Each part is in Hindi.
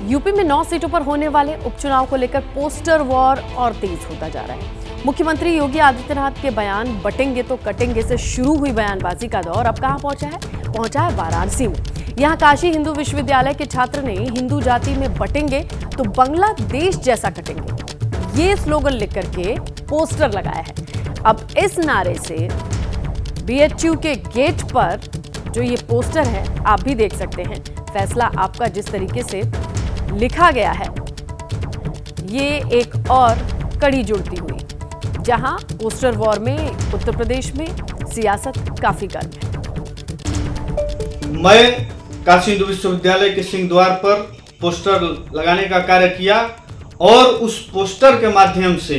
यूपी में 9 सीटों पर होने वाले उपचुनाव को लेकर पोस्टर वॉर और तेज होता जा रहा है। मुख्यमंत्री योगी आदित्यनाथ के बयान बटेंगे तो कटेंगे से शुरू हुई बयानबाजी का दौर अब कहां पहुंचा है? पहुंचा है वाराणसी में। यहां काशी हिंदू विश्वविद्यालय के छात्र ने हिंदू जाति में बटेंगे तो बांग्लादेश जैसा कटेंगे, ये स्लोगन लिख करके पोस्टर लगाया है। अब इस नारे से बीएचयू के गेट पर जो ये पोस्टर है आप भी देख सकते हैं, फैसला आपका जिस तरीके से लिखा गया है ये एक और कड़ी जुड़ती हुई, जहां पोस्टर वॉर में उत्तर प्रदेश में सियासत काफी गर्म है। मैं काशी हिंदू विश्वविद्यालय के सिंह द्वार पर पोस्टर लगाने का कार्य किया और उस पोस्टर के माध्यम से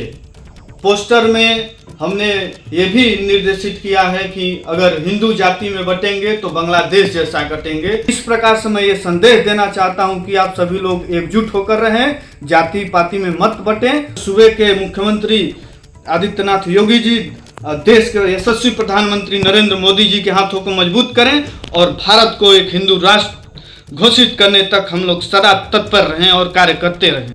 पोस्टर में हमने ये भी निर्देशित किया है कि अगर हिंदू जाति में बटेंगे तो बांग्लादेश जैसा कटेंगे। इस प्रकार से मैं ये संदेश देना चाहता हूं कि आप सभी लोग एकजुट होकर रहें, जाति पाति में मत बटें। सूबे के मुख्यमंत्री आदित्यनाथ योगी जी देश के यशस्वी प्रधानमंत्री नरेंद्र मोदी जी के हाथों को मजबूत करें और भारत को एक हिंदू राष्ट्र घोषित करने तक हम लोग सदा तत्पर रहें और कार्य करते रहें।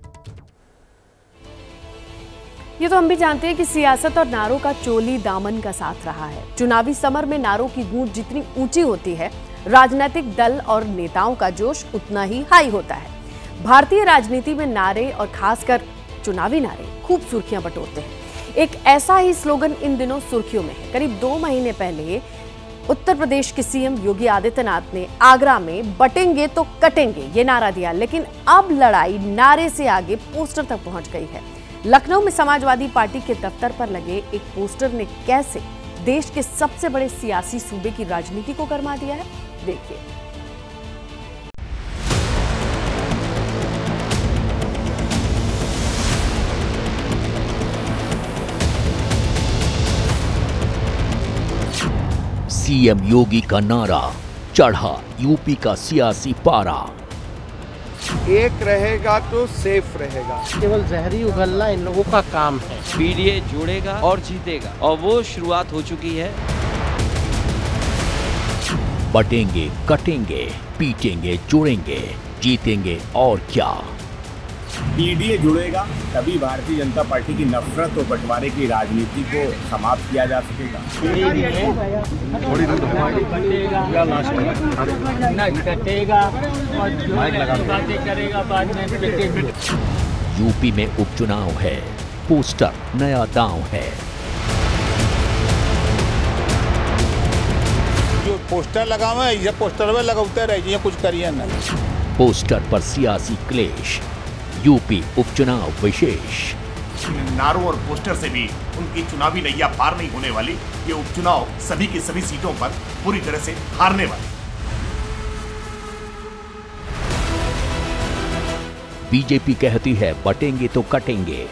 ये तो हम भी जानते हैं कि सियासत और नारों का चोली दामन का साथ रहा है। चुनावी समर में नारों की गूंज जितनी ऊंची होती है, राजनीतिक दल और नेताओं का जोश उतना ही हाई होता है। भारतीय राजनीति में नारे और खासकर चुनावी नारे खूब सुर्खियां बटोरते हैं। एक ऐसा ही स्लोगन इन दिनों सुर्खियों में है। करीब 2 महीने पहले उत्तर प्रदेश के सीएम योगी आदित्यनाथ ने आगरा में बटेंगे तो कटेंगे ये नारा दिया, लेकिन अब लड़ाई नारे से आगे पोस्टर तक पहुंच गई है। लखनऊ में समाजवादी पार्टी के दफ्तर पर लगे एक पोस्टर ने कैसे देश के सबसे बड़े सियासी सूबे की राजनीति को गरमा दिया है, देखिए। सीएम योगी का नारा, चढ़ा यूपी का सियासी पारा। एक रहेगा तो सेफ रहेगा। केवल जहरी उगलना इन लोगों का काम है। पीडीए जुड़ेगा और जीतेगा और वो शुरुआत हो चुकी है। बटेंगे, कटेंगे, पीटेंगे, जुड़ेंगे, जीतेंगे और क्या। पीडीए जुड़ेगा तभी भारतीय जनता पार्टी की नफरत और बंटवारे की राजनीति को समाप्त किया जा सकेगा। यूपी में उपचुनाव है, पोस्टर नया दांव है। जो पोस्टर लगा हुआ है ये पोस्टर में लगाते रहिए, कुछ करिए नहीं। पोस्टर पर सियासी क्लेश, यूपी उपचुनाव विशेष। नारों और पोस्टर से भी उनकी चुनावी नैया पार नहीं होने वाली। ये उपचुनाव सभी की सभी सीटों पर पूरी तरह से हारने वाली। बीजेपी कहती है बटेंगे तो कटेंगे,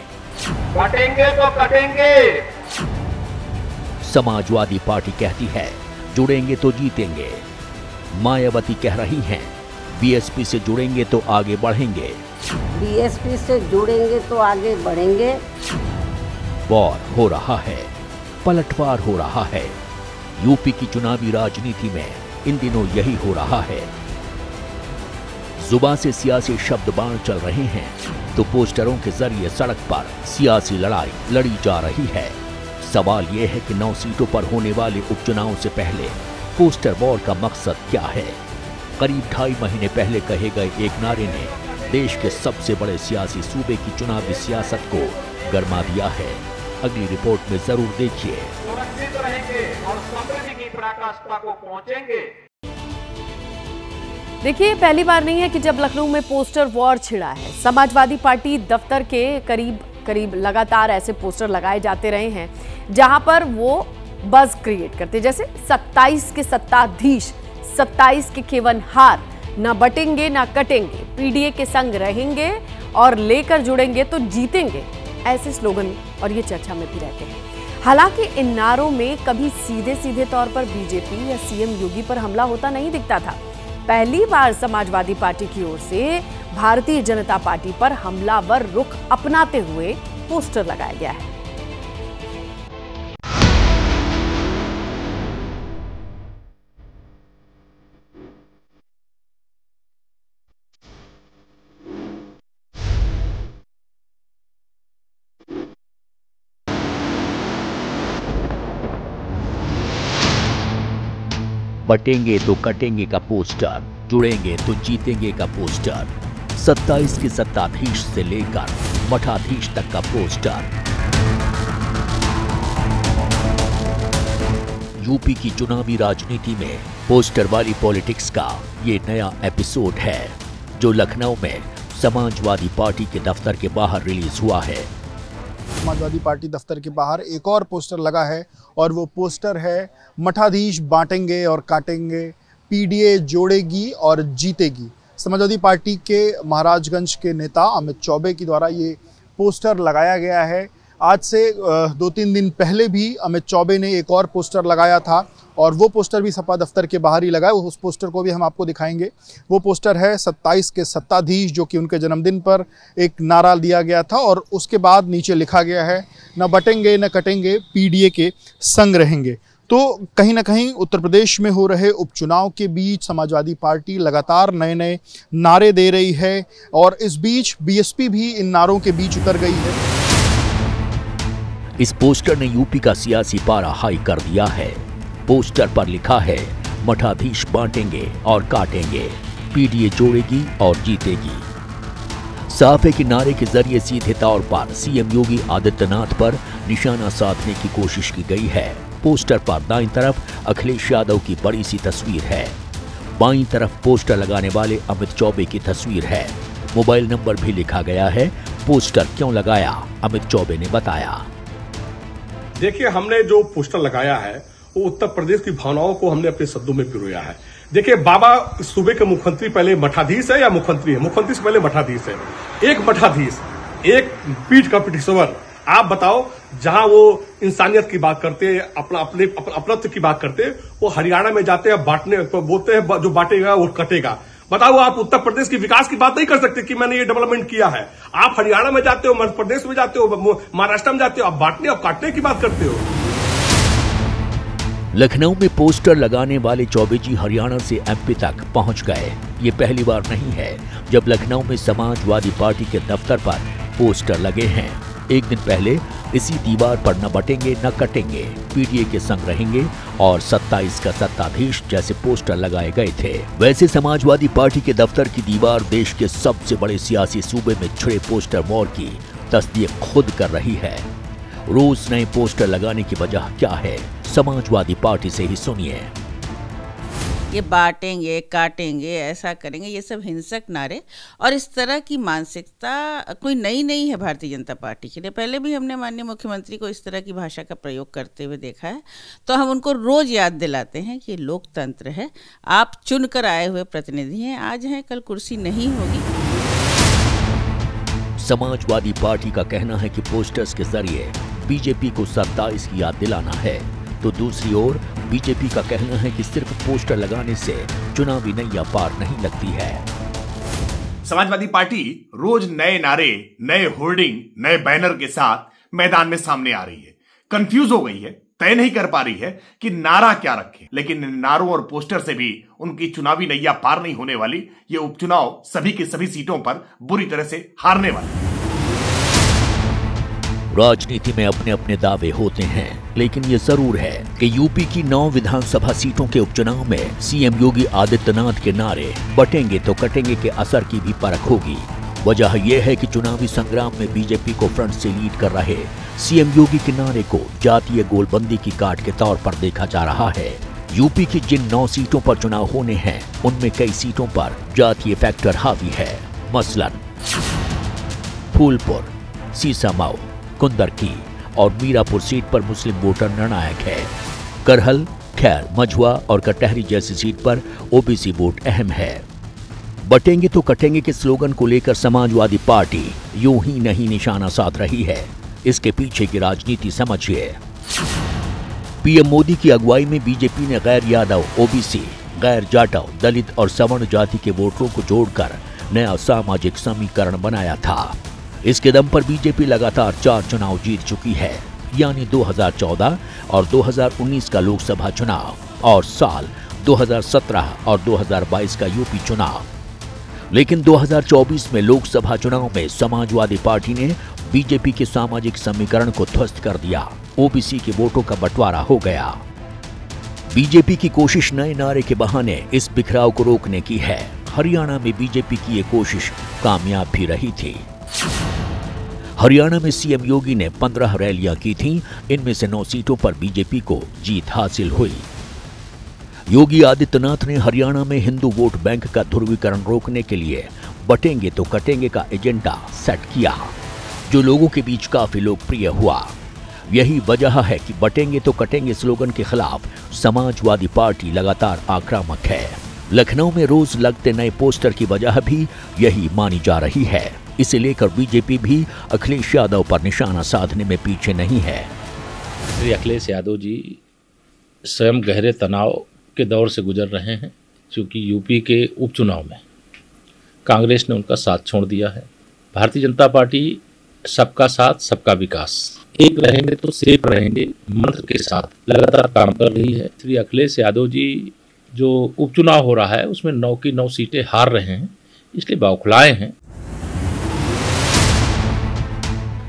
बटेंगे तो कटेंगे। समाजवादी पार्टी कहती है जुड़ेंगे तो जीतेंगे। मायावती कह रही हैं बीएसपी से जुड़ेंगे तो आगे बढ़ेंगे। बीएसपी से जुड़ेंगे तो आगे बढ़ेंगे। वॉर हो रहा है, पलटवार हो रहा है। यूपी की चुनावी राजनीति में इन दिनों यही हो रहा है। जुबान से सियासी शब्द बाण चल रहे हैं तो पोस्टरों के जरिए सड़क पर सियासी लड़ाई लड़ी जा रही है। सवाल यह है कि 9 सीटों पर होने वाले उपचुनाव से पहले पोस्टर वॉर का मकसद क्या है। करीब 2.5 महीने पहले कहे गए एक नारे ने देश के सबसे बड़े सियासी सूबे की चुनावी सियासत को गरमा दिया है। अगली रिपोर्ट में जरूर देखिए। सुरक्षित रहेंगे और समृद्धि की पराकाष्ठा को पहुंचेंगे। देखिए, पहली बार नहीं है कि जब लखनऊ में पोस्टर वॉर छिड़ा है। समाजवादी पार्टी दफ्तर के करीब लगातार ऐसे पोस्टर लगाए जाते रहे हैं जहां पर वो बज क्रिएट करते, जैसे 27 के सत्ताधीश, 27 के केवन हार, ना बटेंगे ना कटेंगे, पीडीए के संग रहेंगे और लेकर जुड़ेंगे तो जीतेंगे। ऐसे स्लोगन और ये चर्चा में भी रहते हैं। हालांकि इन नारों में कभी सीधे तौर पर बीजेपी या सीएम योगी पर हमला होता नहीं दिखता था। पहली बार समाजवादी पार्टी की ओर से भारतीय जनता पार्टी पर हमलावर रुख अपनाते हुए पोस्टर लगाया गया है। बटेंगे तो कटेंगे का पोस्टर, जुड़ेंगे तो जीतेंगे का पोस्टर, 27 के सत्ताधीश से लेकर मठाधीश तक का पोस्टर। यूपी की चुनावी राजनीति में पोस्टर वाली पॉलिटिक्स का ये नया एपिसोड है, जो लखनऊ में समाजवादी पार्टी के दफ्तर के बाहर रिलीज हुआ है। समाजवादी पार्टी दफ्तर के बाहर एक और पोस्टर लगा है और वो पोस्टर है मठाधीश बांटेंगे और काटेंगे, पीडीए जोड़ेगी और जीतेगी। समाजवादी पार्टी के महाराजगंज के नेता अमित चौबे के द्वारा ये पोस्टर लगाया गया है। आज से 2-3 दिन पहले भी अमित चौबे ने एक और पोस्टर लगाया था और वो पोस्टर भी सपा दफ्तर के बाहर ही लगा है। उस पोस्टर को भी हम आपको दिखाएंगे। वो पोस्टर है 27 के सत्ताधीश, जो कि उनके जन्मदिन पर एक नारा दिया गया था और उसके बाद नीचे लिखा गया है न बटेंगे न कटेंगे, पीडीए के संग रहेंगे। तो कहीं ना कहीं उत्तर प्रदेश में हो रहे उपचुनाव के बीच समाजवादी पार्टी लगातार नए नए नारे दे रही है और इस बीच बीएसपी भी इन नारों के बीच उतर गई है। इस पोस्टर ने यूपी का सियासी पारा हाई कर दिया है। पोस्टर पर लिखा है मठाधीश बांटेंगे और काटेंगे, पीडीए जोड़ेगी और जीतेगी। साफ है कि नारे के जरिए सीधे तौर पर सीएम योगी आदित्यनाथ पर निशाना साधने की कोशिश की गई है। पोस्टर पर दाईं तरफ अखिलेश यादव की बड़ी सी तस्वीर है, बाईं तरफ पोस्टर लगाने वाले अमित चौबे की तस्वीर है। मोबाइल नंबर भी लिखा गया है। पोस्टर क्यों लगाया, अमित चौबे ने बताया। देखिए, हमने जो पोस्टर लगाया है वो उत्तर प्रदेश की भावनाओं को हमने अपने शब्दों में पिरोया है। देखिए, बाबा सूबे के मुख्यमंत्री पहले मठाधीश है या मुख्यमंत्री है? मुख्यमंत्री से पहले मठाधीश है। एक मठाधीश, एक पीठ का पिठेश्वर। आप बताओ, जहां वो इंसानियत की बात करते हैं, अपनत्व की बात करते हैं, वो हरियाणा में जाते हैं बांटने, बोलते हैं जो बांटेगा वो कटेगा। बताओ, आप उत्तर प्रदेश की विकास की बात नहीं कर सकते कि मैंने ये डेवलपमेंट किया है। आप हरियाणा में जाते हो, मध्य प्रदेश में जाते हो, महाराष्ट्र में जाते हो, आप बांटने और काटने की बात करते हो। लखनऊ में पोस्टर लगाने वाले चौबे जी हरियाणा से एमपी तक पहुंच गए। ये पहली बार नहीं है जब लखनऊ में समाजवादी पार्टी के दफ्तर पर पोस्टर लगे हैं। एक दिन पहले इसी दीवार पर न बटेंगे न कटेंगे, पीडीए के संग रहेंगे और 27 का सत्ताधीश जैसे पोस्टर लगाए गए थे। वैसे समाजवादी पार्टी के दफ्तर की दीवार देश के सबसे बड़े सियासी सूबे में छिड़े पोस्टर वॉर की तस्दीक खुद कर रही है। रोज नए पोस्टर लगाने की वजह क्या है, समाजवादी पार्टी से ही सुनिए। ये बांटेंगे, काटेंगे, ऐसा करेंगे, ये सब हिंसक नारे और इस तरह की मानसिकता कोई नई नहीं है भारतीय जनता पार्टी के लिए। पहले भी हमने माननीय मुख्यमंत्री को इस तरह की भाषा का प्रयोग करते हुए देखा है, तो हम उनको रोज याद दिलाते हैं कि लोकतंत्र है, आप चुनकर आए हुए प्रतिनिधि हैं, आज हैं कल कुर्सी नहीं होगी। समाजवादी पार्टी का कहना है कि पोस्टर्स के जरिए बीजेपी को 27 की याद दिलाना है, तो दूसरी ओर बीजेपी का कहना है कि सिर्फ पोस्टर लगाने से चुनावी नैया पार नहीं लगती है। समाजवादी पार्टी रोज नए नारे, नए होर्डिंग, नए बैनर के साथ मैदान में सामने आ रही है। कंफ्यूज हो गई है, तय नहीं कर पा रही है कि नारा क्या रखे। लेकिन इन नारों और पोस्टर से भी उनकी चुनावी नैया पार नहीं होने वाली। ये उपचुनाव सभी की सभी सीटों पर बुरी तरह से हारने वाले। राजनीति में अपने अपने दावे होते हैं, लेकिन ये जरूर है कि यूपी की 9 विधानसभा सीटों के उपचुनाव में सीएम योगी आदित्यनाथ के नारे बटेंगे तो कटेंगे के असर की भी परख होगी। वजह यह है कि चुनावी संग्राम में बीजेपी को फ्रंट से लीड कर रहे सीएम योगी के नारे को जातीय गोलबंदी की काट के तौर पर देखा जा रहा है। यूपी की जिन 9 सीटों पर चुनाव होने हैं, उनमें कई सीटों पर जातीय फैक्टर हावी है। मसलन फूलपुर, सीसामऊ, कुंदरकी और मीरापुर सीट पर मुस्लिम वोटर निर्णायक है। करहल, खैर, मझुआ और कटहरी जैसी सीट पर ओबीसी वोट अहम है। बटेंगे तो कटेंगे के स्लोगन को लेकर समाजवादी पार्टी यूं ही नहीं निशाना साध रही है। इसके पीछे की राजनीति समझिए। पीएम मोदी की अगुवाई में बीजेपी ने गैर यादव, ओबीसी, गैर जाटव, दलित और सवर्ण जाति के वोटरों को जोड़कर नया सामाजिक समीकरण बनाया था। इसके दम पर बीजेपी लगातार 4 चुनाव जीत चुकी है, यानी 2014 और 2019 का लोकसभा चुनाव और साल 2017 और 2022 का यूपी चुनाव। लेकिन 2024 में लोकसभा चुनाव में समाजवादी पार्टी ने बीजेपी के सामाजिक समीकरण को ध्वस्त कर दिया। ओबीसी के वोटों का बंटवारा हो गया। बीजेपी की कोशिश नए नारे के बहाने इस बिखराव को रोकने की है। हरियाणा में बीजेपी की ये कोशिश कामयाब भी रही थी। हरियाणा में सीएम योगी ने 15 रैलियां की थीं, इनमें से 9 सीटों पर बीजेपी को जीत हासिल हुई। योगी आदित्यनाथ ने हरियाणा में हिंदू वोट बैंक का ध्रुवीकरण रोकने के लिए बटेंगे तो कटेंगे का एजेंडा सेट किया, जो लोगों के बीच काफी लोकप्रिय हुआ। यही वजह है कि बटेंगे तो कटेंगे स्लोगन के खिलाफ समाजवादी पार्टी लगातार आक्रामक है। लखनऊ में रोज लगते नए पोस्टर की वजह भी यही मानी जा रही है। इसे लेकर बीजेपी भी अखिलेश यादव पर निशाना साधने में पीछे नहीं है। श्री अखिलेश यादव जी स्वयं गहरे तनाव के दौर से गुजर रहे हैं, क्योंकि यूपी के उपचुनाव में कांग्रेस ने उनका साथ छोड़ दिया है। भारतीय जनता पार्टी सबका साथ सबका विकास, एक रहेंगे तो सेफ रहेंगे मंत्र के साथ लगातार काम कर रही है। श्री अखिलेश यादव जी जो उपचुनाव हो रहा है उसमें 9 की 9 सीटें हार रहे हैं, इसलिए बौखलाए हैं।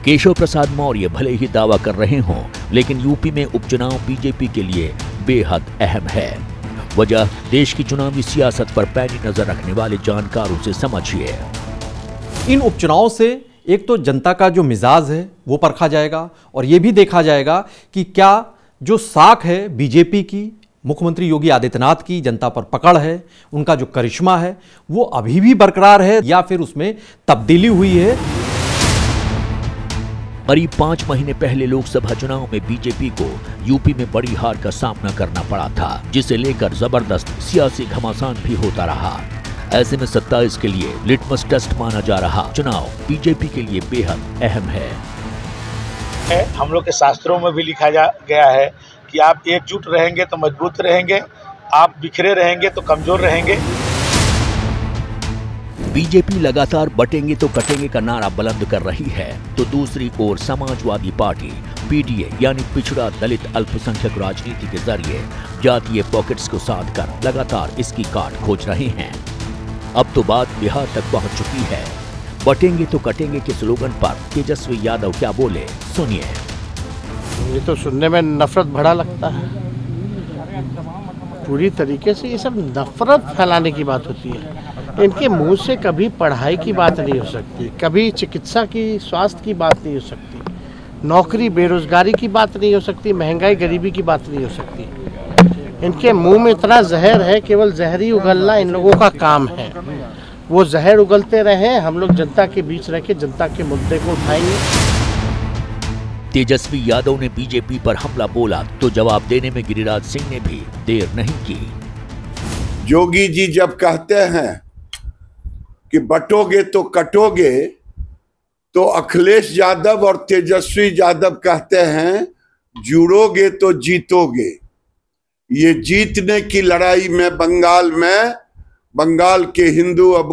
केशव प्रसाद मौर्य भले ही दावा कर रहे हों, लेकिन यूपी में उपचुनाव बीजेपी के लिए बेहद अहम है। वजह देश की चुनावी सियासत पर पैनी नजर रखने वाले जानकारों से समझिए। इन उपचुनाव से एक तो जनता का जो मिजाज है वो परखा जाएगा, और ये भी देखा जाएगा कि क्या जो साख है बीजेपी की, मुख्यमंत्री योगी आदित्यनाथ की जनता पर पकड़ है, उनका जो करिश्मा है वो अभी भी बरकरार है या फिर उसमें तब्दीली हुई है। करीब 5 महीने पहले लोकसभा चुनाव में बीजेपी को यूपी में बड़ी हार का सामना करना पड़ा था, जिसे लेकर जबरदस्त सियासी घमासान भी होता रहा। ऐसे में 27 के लिए लिटमस टेस्ट माना जा रहा चुनाव बीजेपी के लिए बेहद अहम है। हम लोग के शास्त्रों में भी लिखा गया है कि आप एकजुट रहेंगे तो मजबूत रहेंगे, आप बिखरे रहेंगे तो कमजोर रहेंगे। बीजेपी लगातार बटेंगे तो कटेंगे का नारा बुलंद कर रही है, तो दूसरी ओर समाजवादी पार्टी पीडीए यानी पिछड़ा दलित अल्पसंख्यक राजनीति के जरिए जातीय पॉकेट्स को साध कर लगातार इसकी काट खोज रहे हैं। अब तो बात बिहार तक पहुंच चुकी है। बटेंगे तो कटेंगे के स्लोगन पर तेजस्वी यादव क्या बोले, सुनिए। ये तो सुनने में नफरत भरा लगता है। पूरी तरीके से ये सब नफरत फैलाने की बात होती है। इनके मुंह से कभी पढ़ाई की बात नहीं हो सकती, कभी चिकित्सा की, स्वास्थ्य की बात नहीं हो सकती, नौकरी बेरोजगारी की बात नहीं हो सकती, महंगाई गरीबी की बात नहीं हो सकती। इनके मुंह में इतना जहर है, केवल जहरी उगलना इन लोगों का काम है। वो जहर उगलते रहे, हम लोग जनता के बीच रह के जनता के मुद्दे को उठाएंगे। तेजस्वी यादव ने बीजेपी पर हमला बोला तो जवाब देने में गिरिराज सिंह ने भी देर नहीं की। योगी जी जब कहते हैं कि बटोगे तो कटोगे, तो अखिलेश यादव और तेजस्वी यादव कहते हैं जुड़ोगे तो जीतोगे। ये जीतने की लड़ाई में बंगाल के हिंदू अब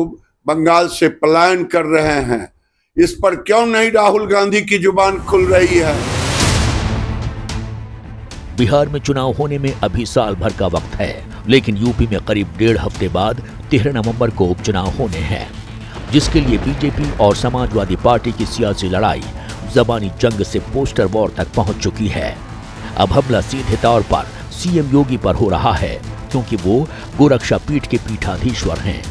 बंगाल से पलायन कर रहे हैं। इस पर क्यों नहीं राहुल गांधी की जुबान खुल रही है? बिहार में चुनाव होने में अभी साल भर का वक्त है, लेकिन यूपी में करीब 1.5 हफ्ते बाद 13 नवंबर को उपचुनाव होने हैं, जिसके लिए बीजेपी और समाजवादी पार्टी की सियासी लड़ाई जबानी जंग से पोस्टर वॉर तक पहुंच चुकी है। अब हमला सीधे तौर पर सीएम योगी पर हो रहा है, क्योंकि वो गोरक्षा पीठ के पीठाधीश्वर हैं।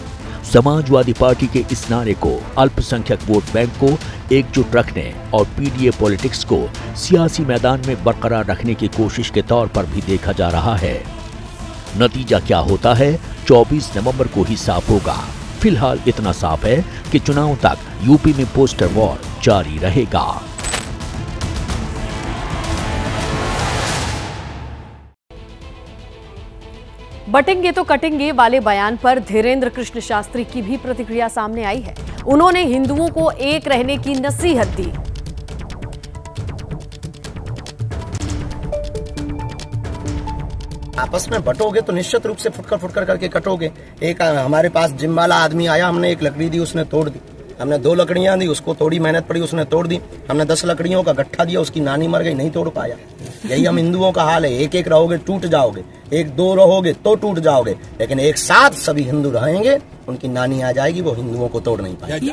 समाजवादी पार्टी के इस नारे को अल्पसंख्यक वोट बैंक को एकजुट रखने और पीडीए पॉलिटिक्स को सियासी मैदान में बरकरार रखने की कोशिश के तौर पर भी देखा जा रहा है। नतीजा क्या होता है 24 नवंबर को ही साफ होगा। फिलहाल इतना साफ है कि चुनाव तक यूपी में पोस्टर वॉर जारी रहेगा। बटेंगे तो कटेंगे वाले बयान पर धीरेन्द्र कृष्ण शास्त्री की भी प्रतिक्रिया सामने आई है। उन्होंने हिंदुओं को एक रहने की नसीहत दी। आपस में बटोगे तो निश्चित रूप से फुटकर करके कटोगे। एक हमारे पास जिम वाला आदमी आया, हमने एक लकड़ी दी, उसने तोड़ दी। हमने 2 लकड़ियां दी, उसको थोड़ी मेहनत पड़ी, उसने तोड़ दी। हमने 10 लकड़ियों का गट्ठा दिया, उसकी नानी मर गई, नहीं तोड़ पाया। यही हम हिंदुओं का हाल है। एक रहोगे टूट जाओगे, 1-2 रहोगे तो टूट जाओगे, लेकिन एक साथ सभी हिंदू रहेंगे, उनकी नानी आ जाएगी, वो हिंदुओं को तोड़ नहीं पाएगी।